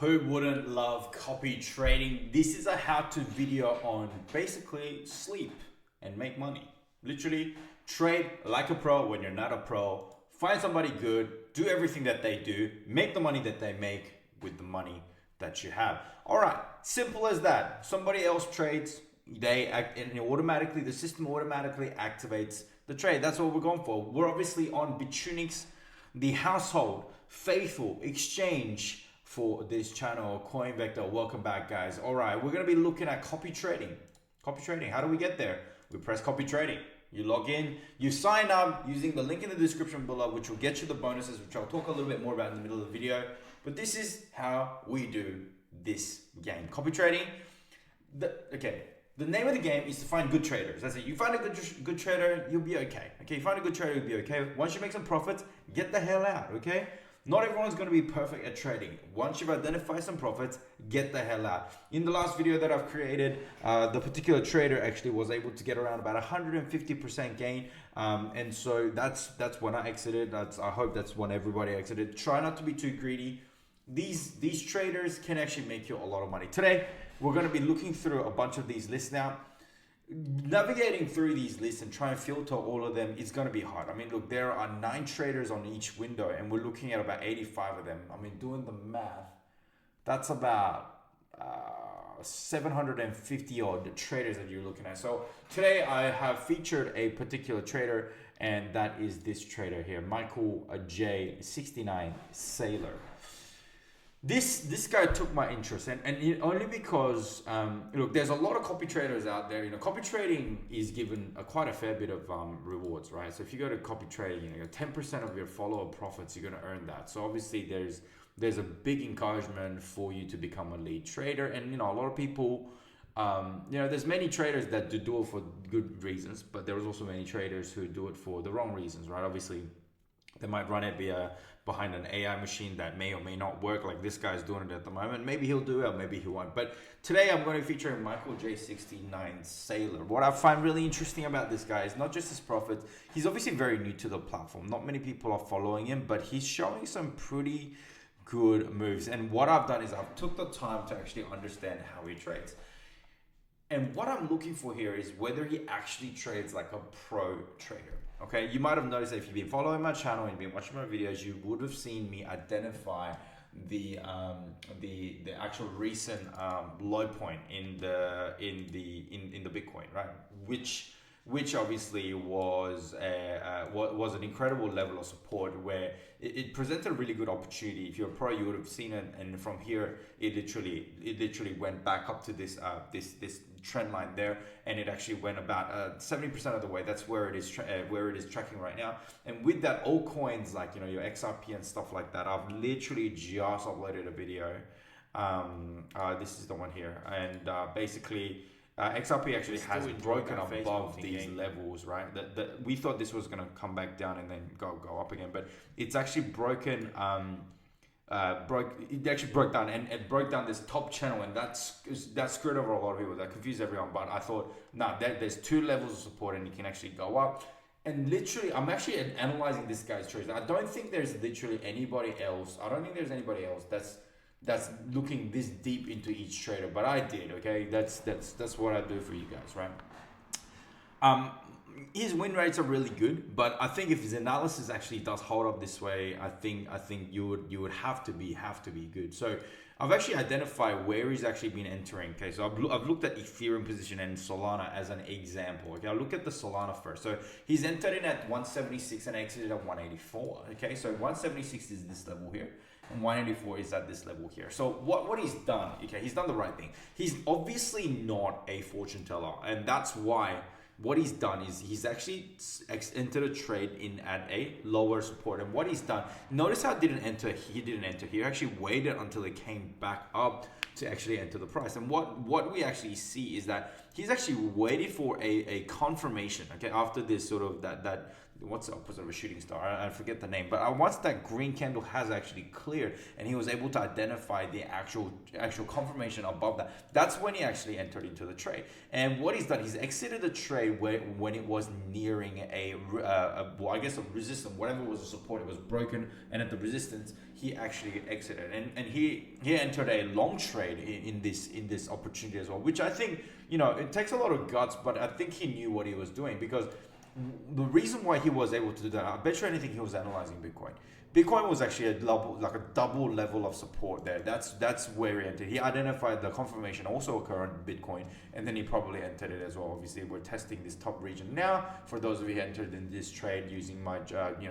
Who wouldn't love copy trading? This is a how-to video on basically sleep and make money. Literally trade like a pro when you're not a pro. Find somebody good, do everything that they do, make the money that they make with the money that you have. All right, simple as that. Somebody else trades, they act, and automatically the system automatically activates the trade. That's what we're going for. We're obviously on Bitunix, the household faithful exchange for this channel, Coin Vector. Welcome back, guys. All right, we're gonna be looking at copy trading. Copy trading, how do we get there? We press copy trading. You log in, you sign up using the link in the description below, which will get you the bonuses, which I'll talk a little bit more about in the middle of the video. But this is how we do this game. Copy trading, the name of the game is to find good traders. That's it. You find a good trader, you'll be okay. Okay, you find a good trader, you'll be okay. Once you make some profits, get the hell out, okay? Not everyone's going to be perfect at trading. Once you've identified some profits, get the hell out. In the last video that I've created, the particular trader actually was able to get around about 150% gain. And so that's when I exited. I hope that's when everybody exited. Try not to be too greedy. These traders can actually make you a lot of money. Today, we're going to be looking through a bunch of these lists now. Navigating through these lists and trying to filter all of them is going to be hard. I mean, look, there are 9 traders on each window and we're looking at about 85 of them. I mean, doing the math, that's about 750 odd traders that you're looking at. So today I have featured a particular trader, and that is this trader here, Michael J69 Sailor. This guy took my interest, and only because look, there's a lot of copy traders out there. You know, copy trading is given quite a fair bit of rewards, right? So if you go to copy trading, you know, 10% of your follower profits, you're going to earn that. So obviously there's a big encouragement for you to become a lead trader, and you know, a lot of people, you know, there's many traders that do it for good reasons, but there's also many traders who do it for the wrong reasons, right? Obviously, they might run it behind an AI machine that may or may not work, like this guy's doing it at the moment. Maybe he'll do it, maybe he won't. But today I'm going to be featuring Michael J69 Sailor. What I find really interesting about this guy is not just his profits. He's obviously very new to the platform. Not many people are following him, but he's showing some pretty good moves. And what I've done is I've took the time to actually understand how he trades. And what I'm looking for here is whether he actually trades like a pro trader. Okay, you might have noticed that if you've been following my channel and been watching my videos, you would have seen me identify the actual recent low point in the Bitcoin, right? Which obviously was an incredible level of support, where it presented a really good opportunity. If you're a pro, you would have seen it, and from here it literally went back up to this trend line there, and it actually went about 70% of the way. That's where it is tracking right now. And with that, altcoins like, you know, your XRP and stuff like that, I've literally just uploaded a video. This is the one here, and basically XRP actually has broken above these levels, right? We thought this was going to come back down and then go up again, but it's actually broken. It actually broke down, and it broke down this top channel, and that screwed over a lot of people. That confused everyone. But I thought, nah, there's 2 levels of support, and you can actually go up. And literally, I'm actually analyzing this guy's trades. I don't think there's literally anybody else. I don't think there's anybody else that's looking this deep into each trader, but I did. Okay, that's what I do for you guys, right? His win rates are really good, but I think if his analysis actually does hold up this way, I think you would have to be good. So I've actually identified where he's actually been entering. Okay, so I've looked at Ethereum position and Solana as an example. Okay, I'll look at the Solana first. So he's entered in at 176 and exited at 184. Okay, so 176 is this level here, and 184 is at this level here. So what he's done, okay, he's done the right thing. He's obviously not a fortune teller, and that's why what he's done is he's actually entered a trade in at a lower support. And what he's done, notice how he didn't enter. He actually waited until it came back up to actually enter the price. And what we actually see is that he's actually waited for a confirmation, okay, after this sort of what's the opposite of a shooting star? I forget the name. But once that green candle has actually cleared and he was able to identify the actual confirmation above that, that's when he actually entered into the trade. And what he's done, he's exited the trade when it was nearing well, I guess a resistance, whatever was a support, it was broken, and at the resistance he actually exited, and he entered a long trade in this opportunity as well, which I think, you know, it takes a lot of guts, but I think he knew what he was doing, because the reason why he was able to do that, I bet you anything he was analyzing Bitcoin. Bitcoin was actually a double level of support there. That's where he entered. He identified the confirmation also occur on Bitcoin, and then he probably entered it as well. Obviously, we're testing this top region now. For those of you who entered in this trade using my,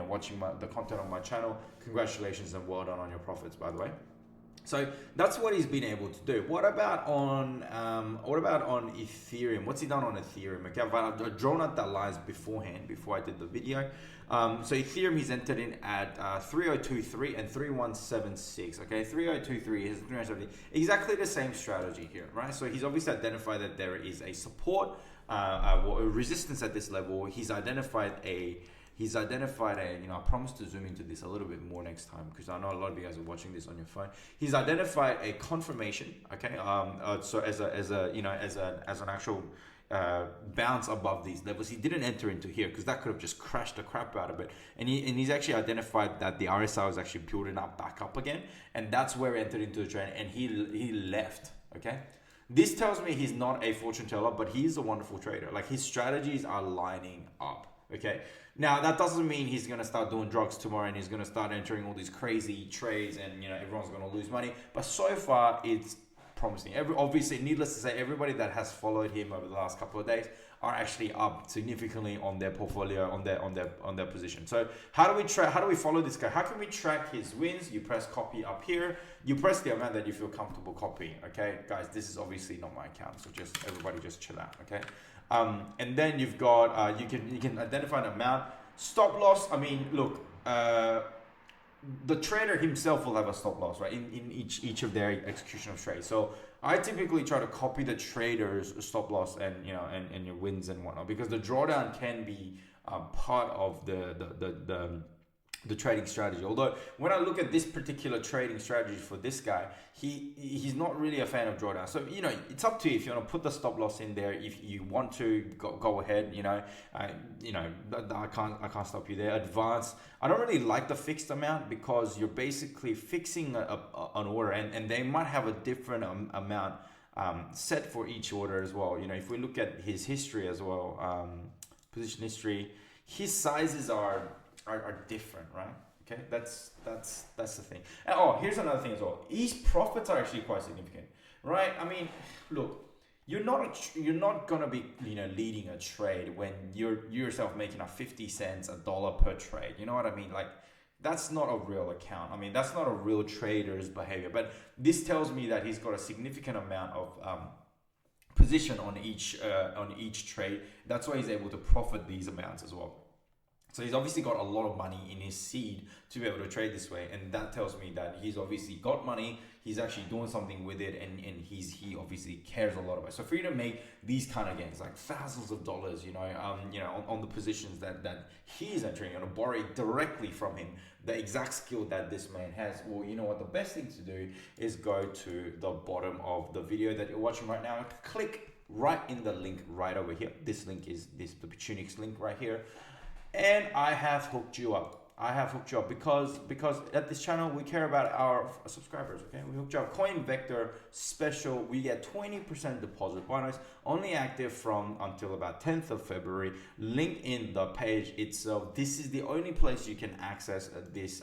watching the content on my channel, congratulations and well done on your profits, by the way. So that's what he's been able to do. What about on Ethereum? What's he done on Ethereum? Okay, I've drawn out that lines beforehand before I did the video. So Ethereum, he's entered in at 3023 and 3176. Okay, 3023 is 370. Exactly the same strategy here, right? So he's obviously identified that there is a support, a resistance at this level. He's identified a, I promise to zoom into this a little bit more next time, because I know a lot of you guys are watching this on your phone. He's identified a confirmation, okay? So as an actual bounce above these levels. He didn't enter into here because that could have just crashed the crap out of it. And he's actually identified that the RSI was actually building up back up again, and that's where he entered into the trend, and he left, okay? This tells me he's not a fortune teller, but he's a wonderful trader. Like, his strategies are lining up, okay? Now, that doesn't mean he's going to start doing drugs tomorrow and he's going to start entering all these crazy trades and, everyone's going to lose money. But so far, it's promising. Obviously, needless to say, everybody that has followed him over the last couple of days are actually up significantly on their portfolio, on their position. So how do we follow this guy? How can we track his wins? You press copy up here. You press the amount that you feel comfortable copying. Okay, guys, this is obviously not my account, so everybody just chill out. Okay. And then you've got you can identify an amount. Stop loss. I mean, look, the trader himself will have a stop loss, right? In each of their execution of trades. So I typically try to copy the trader's stop loss and and your wins and whatnot, because the drawdown can be part of the trading strategy. Although when I look at this particular trading strategy for this guy, he's not really a fan of drawdown. So it's up to you if you want to put the stop loss in there. If you want to go ahead, I can't stop you there. Advance. I don't really like the fixed amount, because you're basically fixing an order, and they might have a different amount set for each order as well. If we look at his history as well, position history, his sizes are different, right? Okay, that's the thing. And here's another thing as well. His profits are actually quite significant, right? I mean, look, you're not gonna be leading a trade when you're yourself making 50 cents, $1 per trade. You know what I mean? Like, that's not a real account. I mean, that's not a real trader's behavior. But this tells me that he's got a significant amount of position on each trade. That's why he's able to profit these amounts as well. So he's obviously got a lot of money in his seed to be able to trade this way, and that tells me that he's obviously got money. He's actually doing something with it, and he obviously cares a lot about it. So for you to make these kind of gains, like thousands of dollars, on the positions that he's entering, and borrow directly from him, the exact skill that this man has. Well, you know what? The best thing to do is go to the bottom of the video that you're watching right now. Click right in the link right over here. This link is the Bitunix link right here. And I have hooked you up. Because at this channel we care about our subscribers. Okay, we hooked you up. Coin Vector special. We get 20% deposit bonus. Only active from until about 10th of February. Link in the page itself. This is the only place you can access this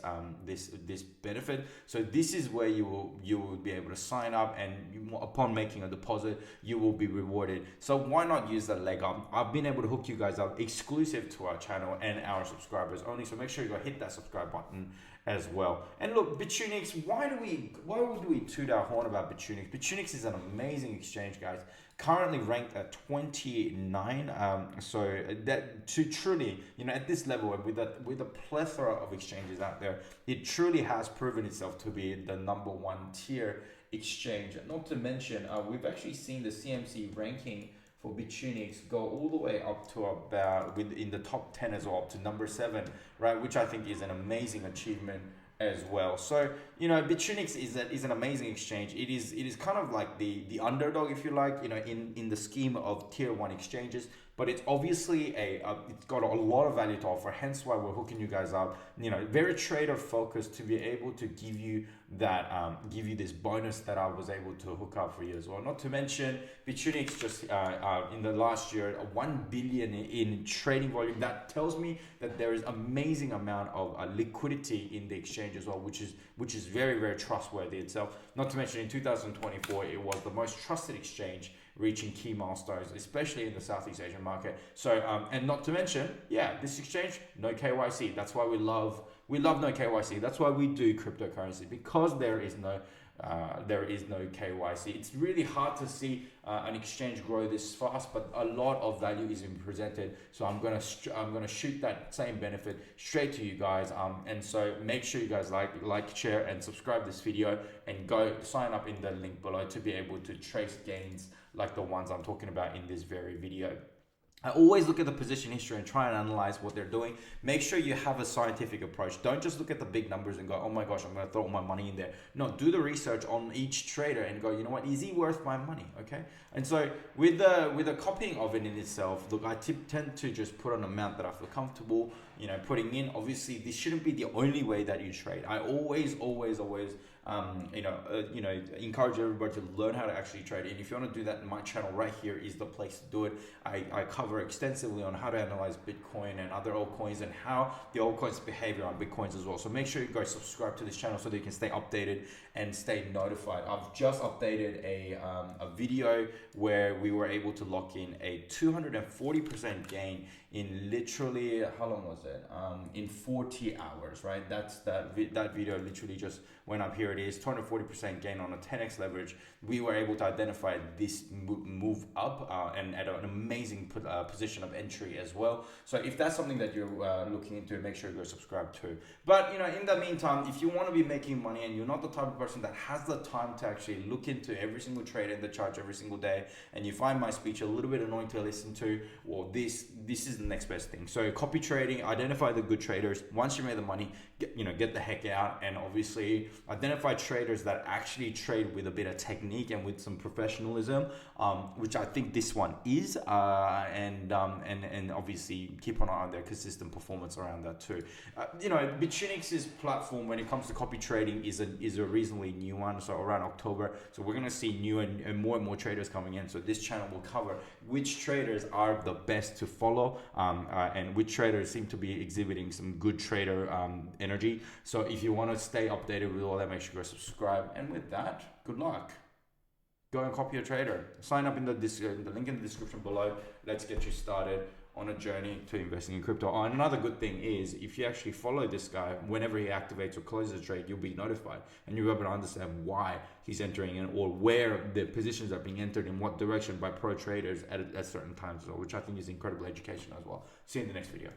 benefit. So this is where you will be able to sign up, and upon making a deposit, you will be rewarded. So why not use the leg up? I've been able to hook you guys up exclusive to our channel and our subscribers only. So make sure you go hit that subscribe button as well. And look, Bitunix, why would we toot our horn about Bitunix? Bitunix is an amazing exchange, guys. Currently ranked at 29. So that to truly, at this level, with a plethora of exchanges out there, it truly has proven itself to be the #1 tier exchange. Not to mention, we've actually seen the CMC ranking for Bitunix go all the way up to about in the top 10 as well, up to number 7, right? Which I think is an amazing achievement as well. So Bitunix is an amazing exchange. It is kind of like the underdog, if you like, in the scheme of tier 1 exchanges, but it's obviously it's got a lot of value to offer, hence why we're hooking you guys up. Very trader focused to be able to give you that give you this bonus that I was able to hook up for you as well. Not to mention Bitunix just in the last year 1 billion in trading volume. That tells me that there is amazing amount of liquidity in the exchange as well, which is very, very trustworthy itself. Not to mention in 2024 it was the most trusted exchange, reaching key milestones, especially in the Southeast Asian market. So and not to mention, this exchange, no KYC. That's why we love no KYC. That's why we do cryptocurrency, because there is no KYC. It's really hard to see an exchange grow this fast, but a lot of value is being presented. So I'm gonna shoot that same benefit straight to you guys. And so make sure you guys like, share, and subscribe this video, and go sign up in the link below to be able to trace gains like the ones I'm talking about in this very video. I always look at the position history and try and analyze what they're doing. Make sure you have a scientific approach. Don't just look at the big numbers and go, oh my gosh, I'm going to throw all my money in there. No, do the research on each trader and go, you know what, is he worth my money? Okay. And so with the copying of it in itself, look, I tend to just put an amount that I feel comfortable, putting in. Obviously, this shouldn't be the only way that you trade. I always encourage everybody to learn how to actually trade. And if you want to do that, my channel right here is the place to do it. I cover extensively on how to analyze Bitcoin and other altcoins, and how the altcoins behave around Bitcoins as well. So make sure you guys subscribe to this channel so that you can stay updated and stay notified. I've just updated a video where we were able to lock in a 240% gain in literally, how long was it? In 40 hours, right? That video literally just went up. Here it is, 240% gain on a 10x leverage. We were able to identify this move up and at an amazing position of entry as well. So if that's something that you're looking into, make sure you go subscribe to. But in the meantime, if you want to be making money and you're not the type of person that has the time to actually look into every single trade in the chart every single day, and you find my speech a little bit annoying to listen to, well, this is the next best thing. So copy trading, identify the good traders. Once you made the money, get the heck out, and obviously identify traders that actually trade with a bit of technique and with some professionalism, which I think this one is, and obviously keep an eye on their consistent performance around that too. Bitunix's platform when it comes to copy trading is a reasonably new one, so around October. So we're gonna see new and more traders coming in. So this channel will cover which traders are the best to follow, and which traders seem to be exhibiting some good trader energy. So if you want to stay updated with all that, make sure you go subscribe. And with that, good luck. Go and copy a trader. Sign up in the link in the description below. Let's get you started on a journey to investing in crypto. Oh, and another good thing is, if you actually follow this guy, whenever he activates or closes a trade, you'll be notified, and you'll be able to understand why he's entering in, or where the positions are being entered in what direction by pro traders at certain times as well, which I think is incredible education as well. See you in the next video.